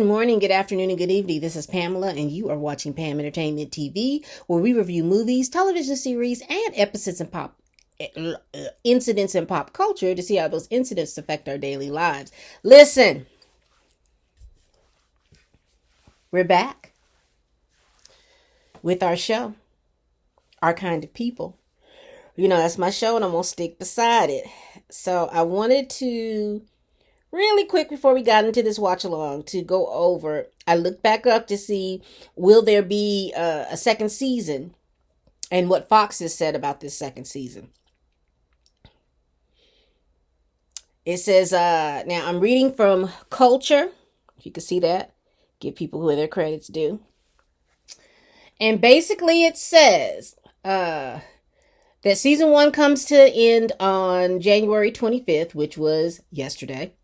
morning, good afternoon, and good evening. This is Pamela, and you are watching Pam Entertainment TV, where we review movies, television series, and incidents in pop culture to see how those incidents affect our daily lives. Listen, we're back with our show, Our Kind of People. You know, that's my show, and I'm going to stick beside it. So I wanted to really quick before we got into this watch along to go over. I looked back up to see will there be a second season and what Fox has said about this second season. It says now I'm reading from Culture, if you can see that, give people who their credits due, and basically it says that season 1 comes to end on January 25th, which was yesterday.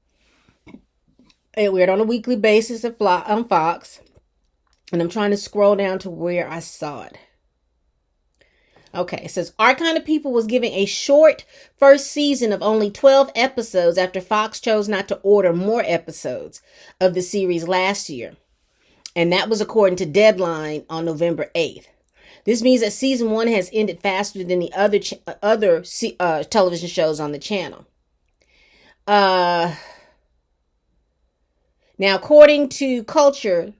It aired on a weekly basis on Fox. And I'm trying to scroll down to where I saw it. Okay, it says, Our Kind of People was given a short first season of only 12 episodes after Fox chose not to order more episodes of the series last year. And that was according to Deadline on November 8th. This means that season 1 has ended faster than the other television shows on the channel. Now, according to Culture,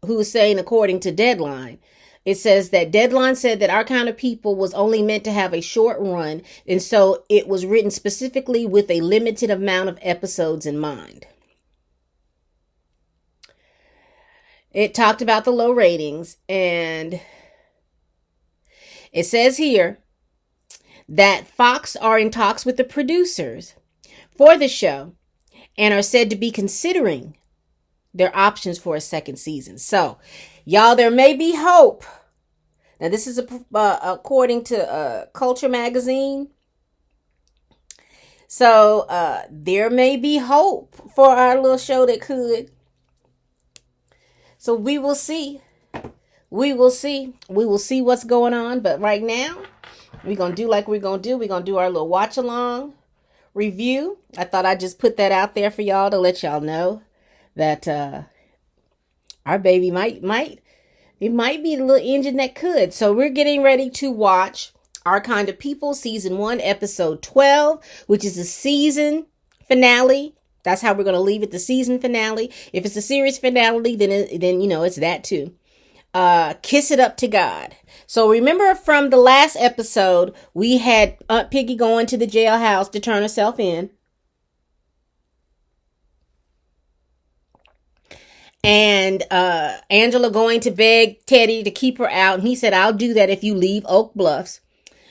who is saying according to Deadline, it says that Deadline said that Our Kind of People was only meant to have a short run, and so it was written specifically with a limited amount of episodes in mind. It talked about the low ratings, and it says here that Fox are in talks with the producers for the show and are said to be considering their options for a second season. So, y'all, there may be hope. Now, this is according to Culture Magazine. So, there may be hope for our little show that could. So, we will see. We will see. We will see what's going on. But right now, we're going to do like we're going to do. We're going to do our little watch along review. I thought I'd just put that out there for y'all to let y'all know that our baby might be the little engine that could. So we're getting ready to watch Our Kind of People season 1 episode 12, which is the season finale. That's how we're going to leave it, the season finale. If it's a series finale, then you know it's that too. Kiss It Up to God. So remember from the last episode, we had Aunt Piggy going to the jailhouse to turn herself in. And Angela going to beg Teddy to keep her out. And he said, I'll do that if you leave Oak Bluffs.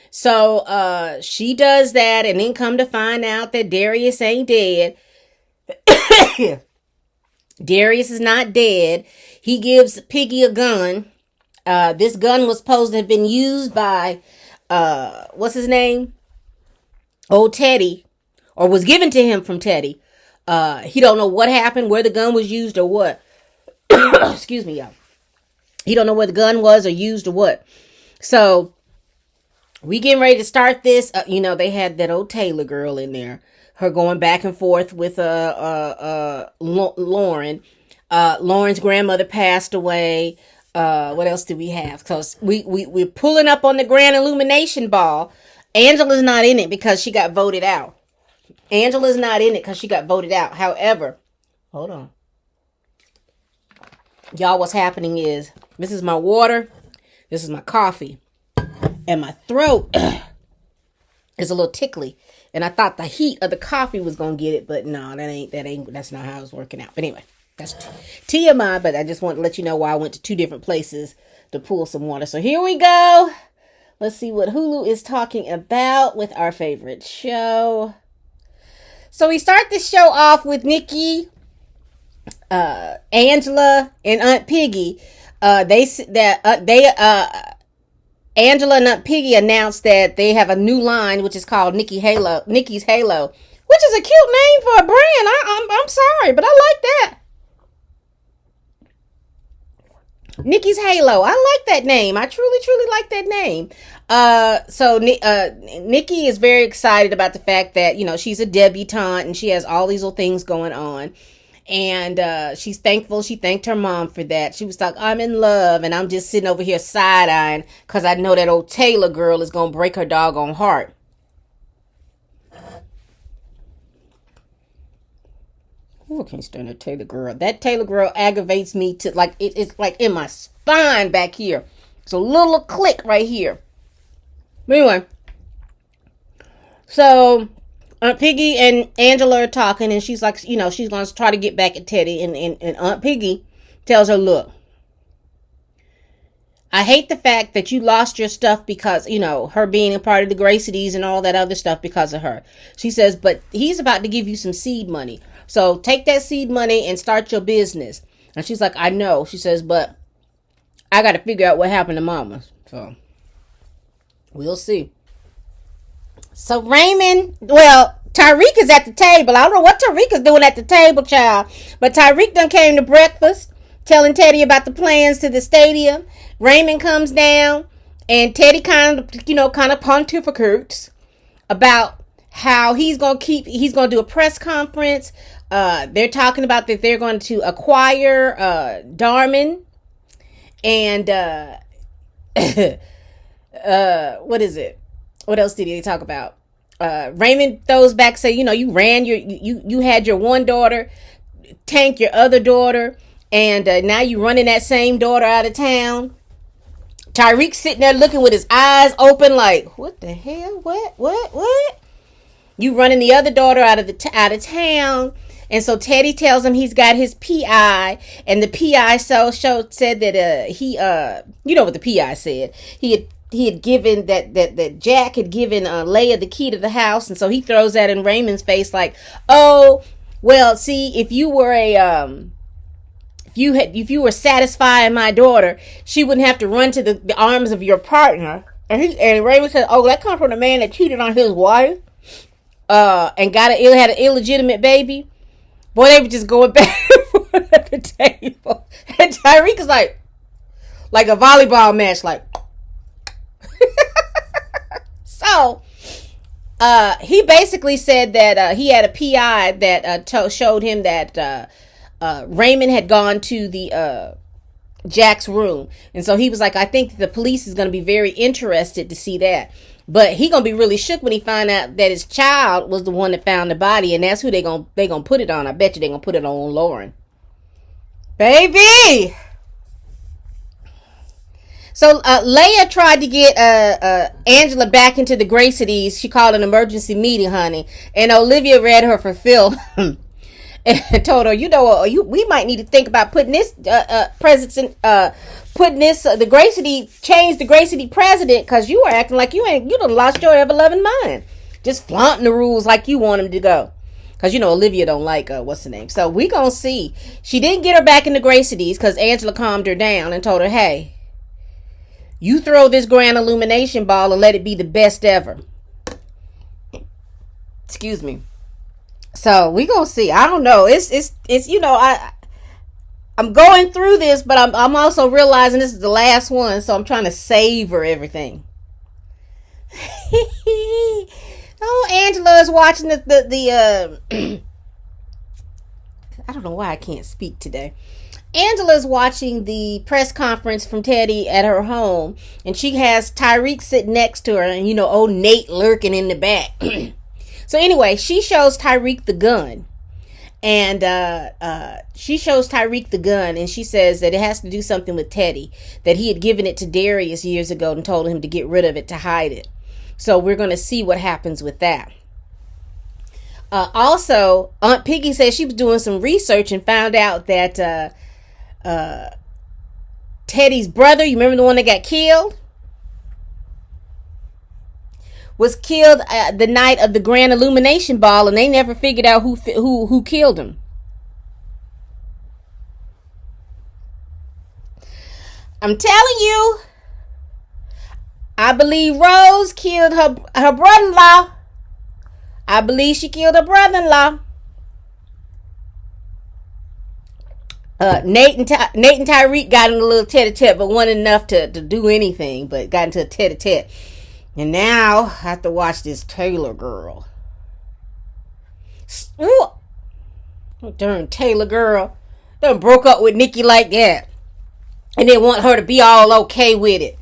So she does that, and then come to find out that Darius ain't dead. Darius is not dead. He gives Piggy a gun. This gun was supposed to have been used by, what's his name? Old Teddy. Or was given to him from Teddy. He don't know what happened, where the gun was used or what. Excuse me, y'all. He don't know where the gun was or used or what. So, we getting ready to start this. They had that old Taylor girl in there. Her going back and forth with Lauren. Lauren's grandmother passed away. What else do we have? Because we're pulling up on the Grand Illumination Ball. Angela's not in it because she got voted out. However, hold on. Y'all, what's happening is, this is my water, this is my coffee, and my throat is a little tickly. And I thought the heat of the coffee was going to get it, but no, that's not how it's working out. But anyway, that's TMI, but I just want to let you know why I went to 2 different places to pull some water. So here we go. Let's see what Hulu is talking about with our favorite show. So we start the show off with Nikki, Angela, and Aunt Piggy. Angela and Aunt Piggy announced that they have a new line, which is called Nikki's Halo, which is a cute name for a brand. I'm sorry, but I like that. Nikki's Halo. I like that name. I truly like that name. So Nikki is very excited about the fact that, she's a debutante and she has all these little things going on. And she's thankful. She thanked her mom for that. She was like, I'm in love. And I'm just sitting over here side-eyeing because I know that old Taylor girl is going to break her doggone heart. Oh, I can't stand that Taylor girl. That Taylor girl aggravates me to like it's like in my spine back here. It's a little click right here. But anyway, so Aunt Piggy and Angela are talking, and she's like, you know, she's going to try to get back at Teddy, and Aunt Piggy tells her, look, I hate the fact that you lost your stuff because, you know, her being a part of the Gracies and all that other stuff because of her. She says, but he's about to give you some seed money. So take that seed money and start your business. And she's like, I know. She says, but I got to figure out what happened to Mama. So we'll see. So Raymond, well, Tyreek is at the table. I don't know what Tyreek is doing at the table, child. But Tyreek done came to breakfast, telling Teddy about the plans to the stadium. Raymond comes down, and Teddy kind of pontificates about how he's gonna do a press conference. They're talking about that they're going to acquire Darman, and what is it? What else did he talk about? Raymond throws back, say, you know, you ran you had your one daughter, tank your other daughter, and now you running that same daughter out of town. Tyreek sitting there looking with his eyes open, like, what the hell? What? You running the other daughter out of town. And so Teddy tells him he's got his PI, and the PI said that he you know what the PI said. He had given that Jack had given Leia the key to the house, and so he throws that in Raymond's face like, oh, well, see, if you were if you were satisfying my daughter, she wouldn't have to run to the arms of your partner. And Raymond said, oh, that comes from the man that cheated on his wife and had an illegitimate baby. Boy, they were just going back and forth at the table. And Tyreek is like a volleyball match, like. So, he basically said that he had a PI that showed him that Raymond had gone to the Jack's room. And so he was like, I think the police is going to be very interested to see that. But he gonna be really shook when he find out that his child was the one that found the body, and that's who they gonna put it on. I bet you they gonna put it on Lauren, baby. So Leia tried to get Angela back into the Gracies. She called an emergency meeting, honey, and Olivia read her for Phil and told her, you know, we might need to think about putting this president. The Gracie, change the Gracie president, because you are acting like you done lost your ever-loving mind. Just flaunting the rules like you want him to go. Because, you know, Olivia don't like, what's the name? So we gonna see. She didn't get her back in the Gracies because Angela calmed her down and told her, hey, you throw this grand illumination ball and let it be the best ever. Excuse me. So we gonna see. I don't know. It's you know, I'm going through this, but I'm also realizing this is the last one, so I'm trying to savor everything. Oh, Angela is watching the I don't know why I can't speak today. Angela's watching the press conference from Teddy at her home, and she has Tyreek sitting next to her, and, you know, old Nate lurking in the back. So anyway, she shows Tyreek the gun. And she shows Tyreek the gun, and she says that it has to do something with Teddy, that he had given it to Darius years ago and told him to get rid of it, to hide it. So we're going to see what happens with that. Also, Aunt Piggy says she was doing some research and found out that Teddy's brother, you remember the one that got killed? Was killed the night of the grand illumination ball, and they never figured out who killed him. I'm telling you, I believe Rose killed her brother-in-law. I believe she killed her brother-in-law. Nate and Tyreek got in a little tete-a-tete, but wasn't enough to do anything, but got into a tete-a-tete. And now I have to watch this Taylor girl. Ooh. Darn Taylor girl. Done broke up with Nikki like that. And they want her to be all okay with it.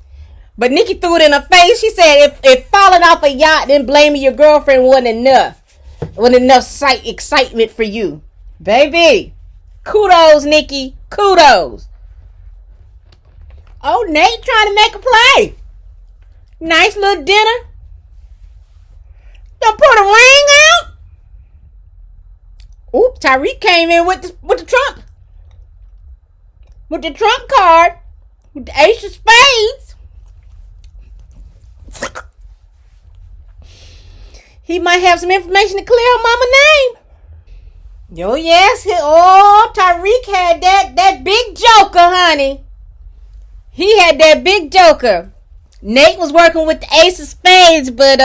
But Nikki threw it in her face. She said, if falling off a yacht then blaming your girlfriend wasn't enough. Wasn't enough excitement for you. Baby. Kudos, Nikki. Kudos. Oh, Nate trying to make a play. Nice little dinner. Don't put a ring out. Oop, Tyreek came in with the trump. With the trump card. With the ace of spades. He might have some information to clear her mama's name. Oh, yes. Tyreek had that big joker, honey. He had that big joker. Nate was working with the ace of spades, but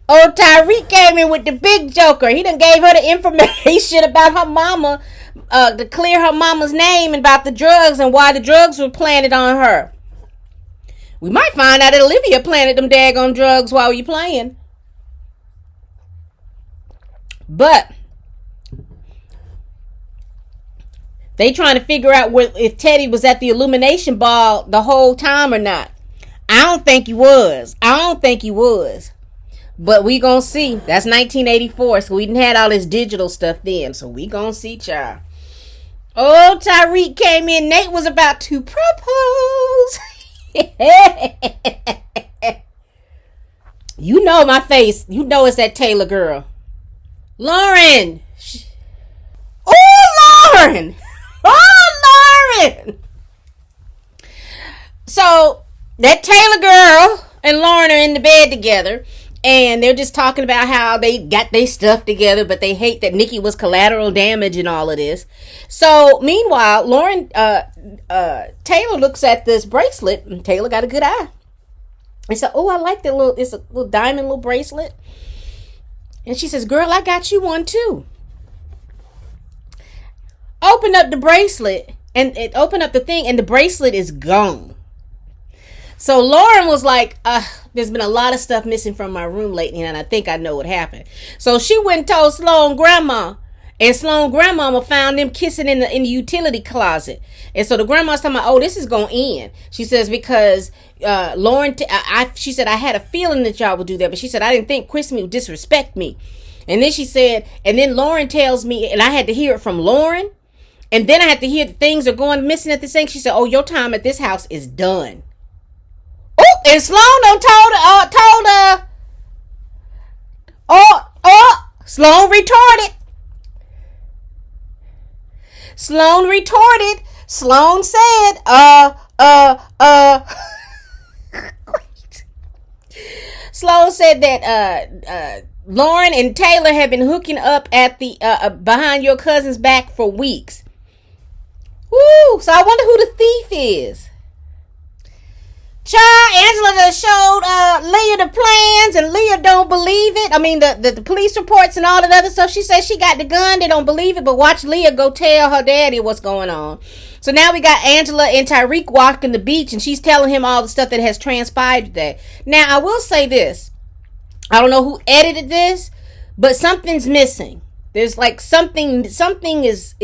Tyreek came in with the big joker. He done gave her the information about her mama, to clear her mama's name and about the drugs and why the drugs were planted on her. We might find out that Olivia planted them daggone drugs while you playing. But they trying to figure out if Teddy was at the illumination ball the whole time or not. I don't think he was. But we gonna see. That's 1984, so we didn't have all this digital stuff then. So we gonna see, child. Oh, Tyreek came in. Nate was about to propose. You know my face. You know it's that Taylor girl. Lauren. Oh, Lauren. Oh, Lauren. So, that Taylor girl and Lauren are in the bed together. And they're just talking about how they got their stuff together, but they hate that Nikki was collateral damage and all of this. So, meanwhile, Taylor looks at this bracelet, and Taylor got a good eye. And so, I like that it's a little diamond little bracelet. And she says, girl, I got you one too. Open up the bracelet, and it opened up the thing, and the bracelet is gone. So Lauren was like, there's been a lot of stuff missing from my room lately, and I think I know what happened. So she went and told Sloan grandma, and Sloan grandmama found them kissing in the utility closet. And so the grandma's talking about, this is going to end. She says, because Lauren, she said, I had a feeling that y'all would do that, but she said, I didn't think Christmas would disrespect me. And then she said, and then Lauren tells me, and I had to hear it from Lauren, and then I had to hear that things are going missing at this thing. She said, your time at this house is done. Oh, and Sloan done Sloan retorted. Sloan said, Sloan said that, Lauren and Taylor have been hooking up at the, behind your cousin's back for weeks. Woo, so I wonder who the thief is. Child, Angela done showed Leah the plans, and Leah don't believe it. I mean, the police reports and all that other stuff. She says she got the gun. They don't believe it, but watch Leah go tell her daddy what's going on. So now we got Angela and Tyreek walking the beach, and she's telling him all the stuff that has transpired today. Now, I will say this. I don't know who edited this, but something's missing. There's like something is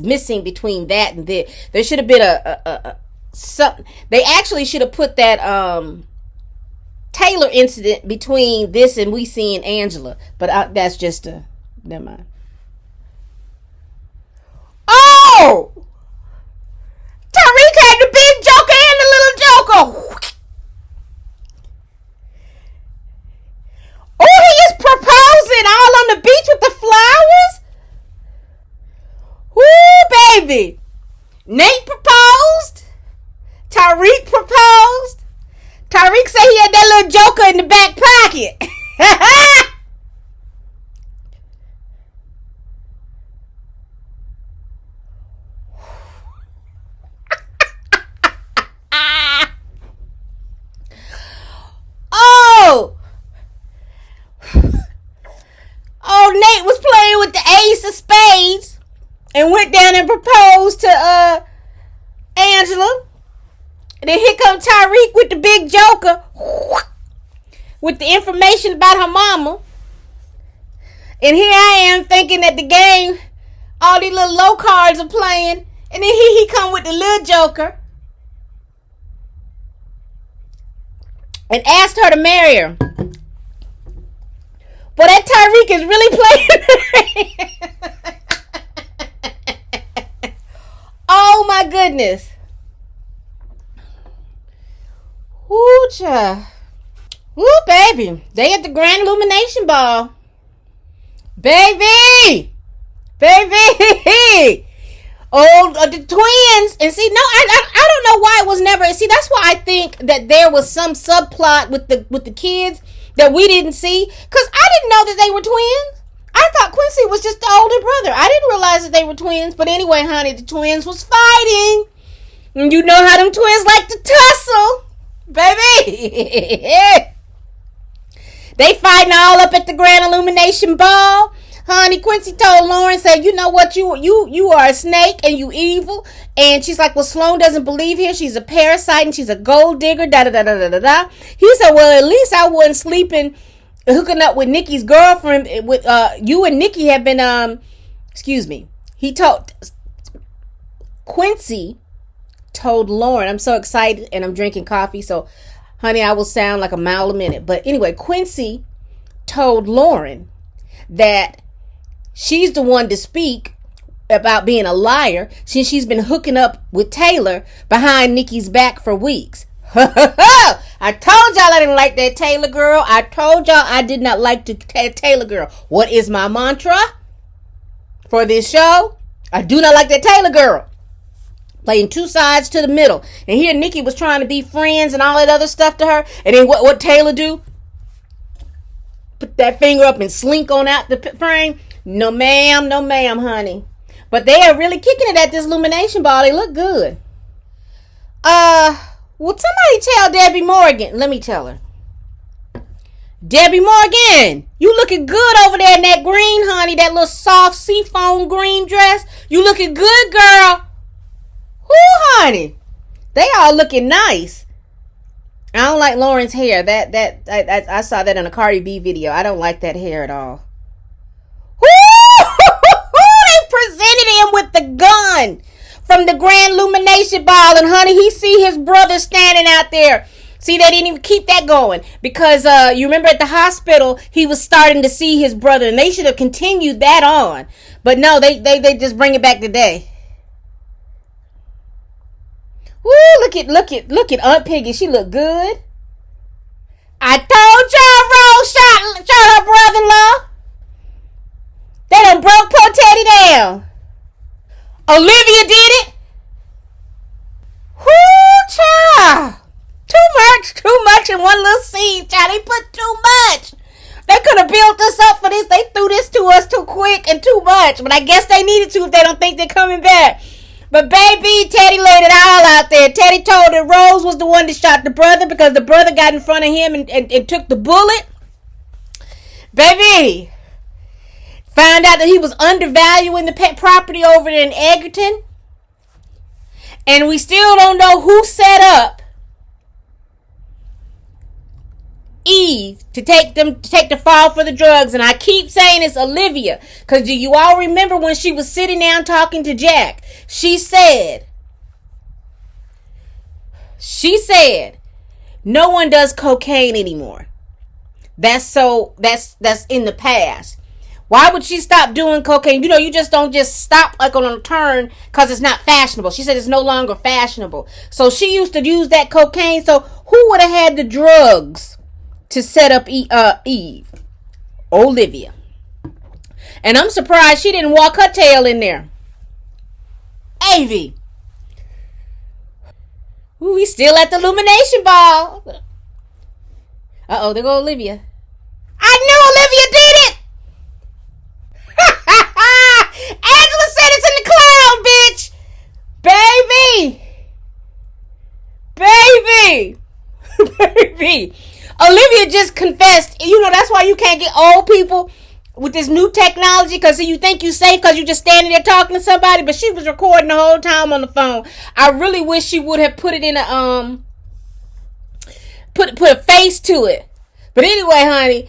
missing between that and this. There should have been they actually should have put that Taylor incident between this and we seeing Angela, but that's just never mind. Oh, Tyreek had the big joker and the little joker. Oh, he is proposing all on the beach with the flowers. Woo, baby. Nate proposed. Tyreek proposed. Tyreek said he had that little joker in the back pocket. Oh, Nate was playing with the ace of spades and went down and proposed to Angela. And then here comes Tyreek with the big joker with the information about her mama. And here I am thinking that the game, all these little low cards are playing. And then he come with the little joker. And asked her to marry her. Boy, that Tyreek is really playing. Oh my goodness. Woo, child. Woo, baby. They at the Grand Illumination Ball. Baby. Baby. Oh, the twins. And see, no, I don't know why it was never. See, that's why I think that there was some subplot with the kids that we didn't see. Because I didn't know that they were twins. I thought Quincy was just the older brother. I didn't realize that they were twins. But anyway, honey, the twins was fighting. And you know how them twins like to tussle. Baby. They fighting all up at the Grand Illumination Ball. Honey, Quincy told Lauren, said, you know what, you are a snake and you evil. And she's like, well, Sloan doesn't believe here. She's a parasite and she's a gold digger, da-da-da-da-da-da. He said, well, at least I wasn't sleeping, hooking up with Nikki's girlfriend. With you and Nikki have been, he told, Quincy told Lauren, I'm so excited and I'm drinking coffee, so, honey, I will sound like a mile a minute. But anyway, Quincy told Lauren that she's the one to speak about being a liar since she's been hooking up with Taylor behind Nikki's back for weeks. I told y'all I didn't like that Taylor girl. I told y'all I did not like the Taylor girl. What is my mantra for this show? I do not like that Taylor girl. Playing two sides to the middle. And here Nikki was trying to be friends and all that other stuff to her. And then what Taylor do? Put that finger up and slink on out the frame. No ma'am, honey. But they are really kicking it at this Illumination Ball. They look good. Would somebody tell Debbie Morgan? Let me tell her. Debbie Morgan, you looking good over there in that green, honey. That little soft seafoam green dress. You looking good, girl. Whoo, honey. They all looking nice. I don't like Lauren's hair. I saw that in a Cardi B video. I don't like that hair at all. Woo! They presented him with the gun from the Grand Illumination Ball. And honey, he see his brother standing out there. See, they didn't even keep that going. Because you remember at the hospital, he was starting to see his brother. And they should have continued that on. But no, they just bring it back today. Woo, look at Aunt Piggy. She look good. I told y'all Rose shot her brother-in-law. They done broke poor Teddy down. Olivia did it. Whoo, child. Too much in one little scene, child. They put too much. They could have built us up for this. They threw this to us too quick and too much. But I guess they needed to if they don't think they're coming back. But baby, Teddy laid it all out there. Teddy told that Rose was the one that shot the brother because the brother got in front of him and took the bullet. Baby, found out that he was undervaluing the pet property over there in Egerton. And we still don't know who set up Eve to take the fall for the drugs. And I keep saying it's Olivia, because do you all remember when she was sitting down talking to Jack? She said no one does cocaine anymore. That's in the past. Why would she stop doing cocaine? You know, you just don't just stop like on a turn because it's not fashionable. She said it's no longer fashionable. So she used to use that cocaine. So who would have had the drugs to set up Eve? Olivia. And I'm surprised she didn't walk her tail in there. Avy. Ooh, we still at the Illumination Ball. Uh-oh, there go Olivia. I knew Olivia did it! Angela said it's in the cloud, bitch! Baby! Olivia just confessed. You know, that's why you can't get old people with this new technology, because you think you safe because you just standing there talking to somebody, but she was recording the whole time on the phone. I really wish she would have put it in a put a face to it. But anyway, honey,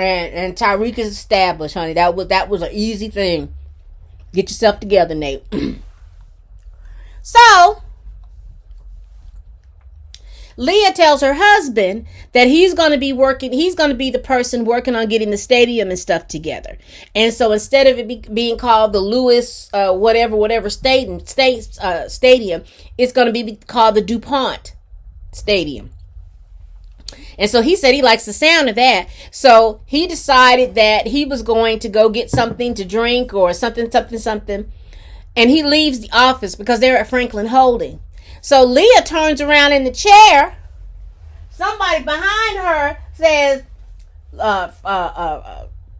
And Tyreek is established, honey. That was an easy thing. Get yourself together, Nate. So Leah tells her husband that he's going to be the person working on getting the stadium and stuff together. And so instead of it being called the Lewis whatever stadium, it's going to be called the DuPont Stadium. And so he said he likes the sound of that. So he decided that he was going to go get something to drink or something. And he leaves the office because they're at Franklin Holding. So Leah turns around in the chair. Somebody behind her says,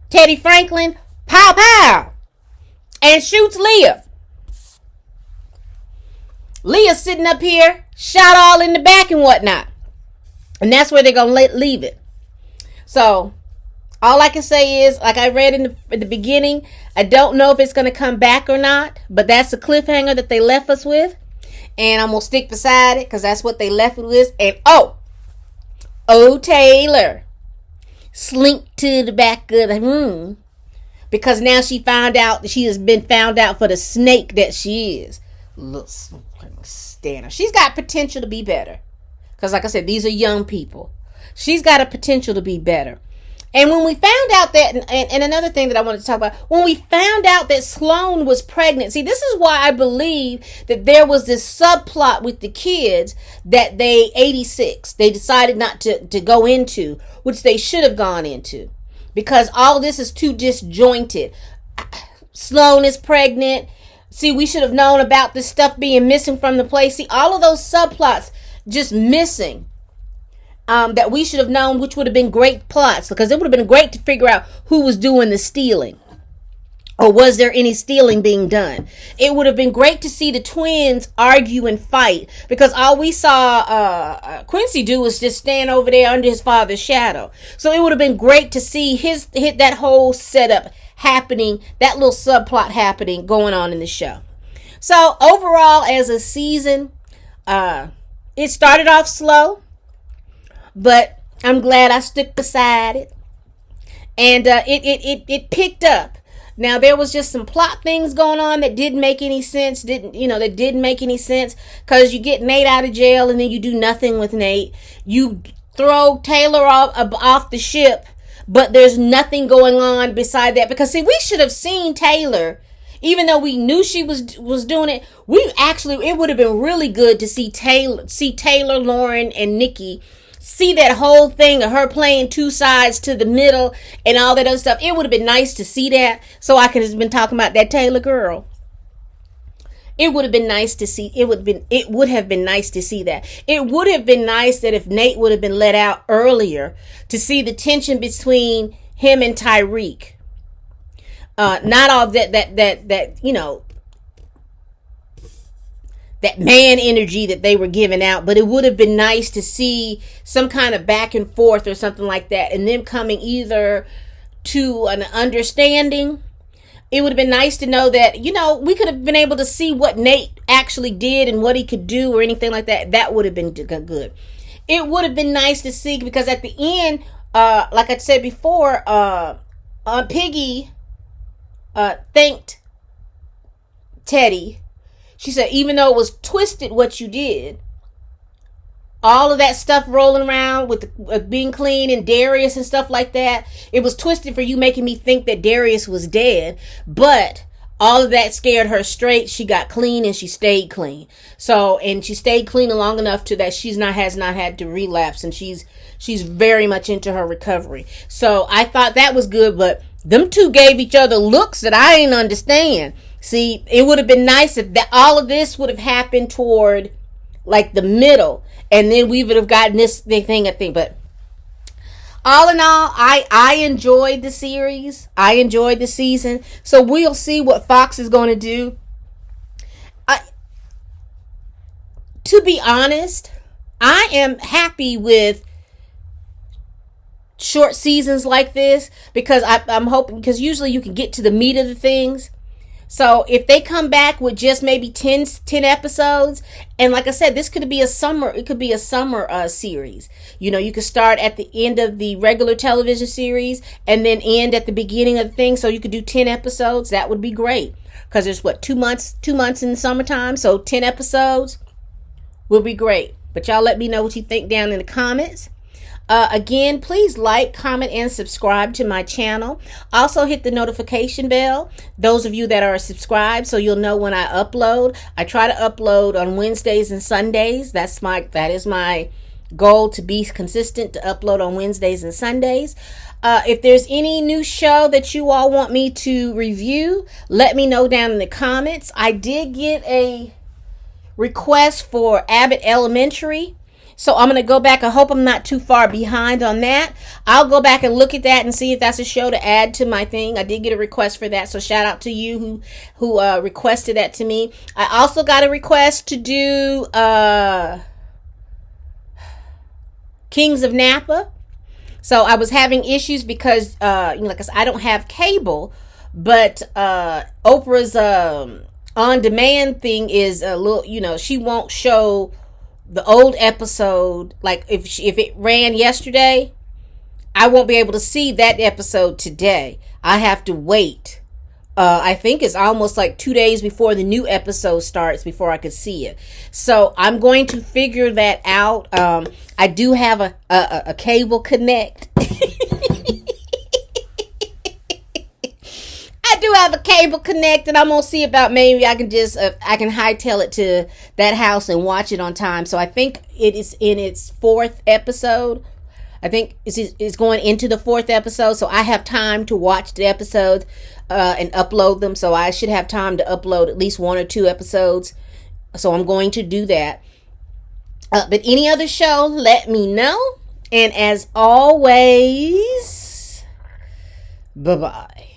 Teddy Franklin, pow, pow, and shoots Leah. Leah's sitting up here, shot all in the back and whatnot. And that's where they're going to leave it. So all I can say is, like I read in the beginning, I don't know if it's going to come back or not, but that's the cliffhanger that they left us with. And I'm going to stick beside it because that's what they left it with. And Taylor slinked to the back of the room because now she found out that she has been found out for the snake that she is. Look, stand her. She's got potential to be better. Because like I said, these are young people. She's got a potential to be better. And when we found out that, and another thing that I wanted to talk about, when we found out that Sloane was pregnant, see, this is why I believe that there was this subplot with the kids that they decided not to go into, which they should have gone into, because all this is too disjointed. Sloane is pregnant. See, we should have known about this stuff being missing from the place. See, all of those subplots just missing. That we should have known, which would have been great plots, because it would have been great to figure out who was doing the stealing, or was there any stealing being done. It would have been great to see the twins argue and fight, because all we saw Quincy do was just stand over there under his father's shadow. So it would have been great to see that whole setup happening, that little subplot happening, going on in the show. So overall, as a season, it started off slow. But I'm glad I stuck beside it. And it picked up. Now, there was just some plot things going on that didn't make any sense. Because you get Nate out of jail and then you do nothing with Nate. You throw Taylor off the ship, but there's nothing going on beside that. Because, see, we should have seen Taylor. Even though we knew she was doing it, it would have been really good to see Taylor, Lauren, and Nikki. See that whole thing of her playing two sides to the middle and all that other stuff. It would have been nice to see that, so I could have been talking about that Taylor girl. It would have been nice to see. It would have been nice to see that. It would have been nice that if Nate would have been let out earlier, to see the tension between him and Tyreek. Not all that that man energy that they were giving out, but it would have been nice to see some kind of back and forth or something like that, and them coming either to an understanding. It would have been nice to know that, we could have been able to see what Nate actually did and what he could do or anything like that. That would have been good. It would have been nice to see, because at the end, like I said before, Piggy thanked Teddy. She said, even though it was twisted what you did, all of that stuff rolling around with being clean and Darius and stuff like that, it was twisted for you, making me think that Darius was dead. But all of that scared her straight. She got clean and she stayed clean. So, and she stayed clean long enough to that has not had to relapse, and she's very much into her recovery. So I thought that was good, but them two gave each other looks that I didn't understand. See, it would have been nice if all of this would have happened toward like the middle, and then we would have gotten this thing, I think. But all in all, I enjoyed the series. I enjoyed the season. So we'll see what Fox is going to do. To be honest, I am happy with short seasons like this, because I'm hoping, because usually you can get to the meat of the things. So if they come back with just maybe 10 episodes, and like I said, this could be a summer, it could be a summer series. You know, you could start at the end of the regular television series and then end at the beginning of the thing. So you could do 10 episodes. That would be great. Because there's what, 2 months in the summertime. So 10 episodes will be great. But y'all let me know what you think down in the comments. Again, please like, comment, and subscribe to my channel. Also hit the notification bell, those of you that are subscribed, so you'll know when I upload. I try to upload on Wednesdays and Sundays. That is my goal, to be consistent, to upload on Wednesdays and Sundays. If there's any new show that you all want me to review, let me know down in the comments. I did get a request for Abbott Elementary. So I'm going to go back. I hope I'm not too far behind on that. I'll go back and look at that and see if that's a show to add to my thing. I did get a request for that. So shout out to you who requested that to me. I also got a request to do Kings of Napa. So I was having issues because, like I said, I don't have cable, but Oprah's on-demand thing is a little, she won't show the old episode. Like if it ran yesterday, I won't be able to see that episode today. I have to wait. I think it's almost like 2 days before the new episode starts before I could see it. So I'm going to figure that out. I do have a cable connect. I do have a cable connect, and I'm gonna see about maybe I can just I can hightail it to that house and watch it on time. So I think it is in its fourth episode. I think it's going into the fourth episode, so I have time to watch the episodes and upload them. So I should have time to upload at least 1 or 2 episodes. So I'm going to do that. But any other show, let me know. And as always, bye-bye.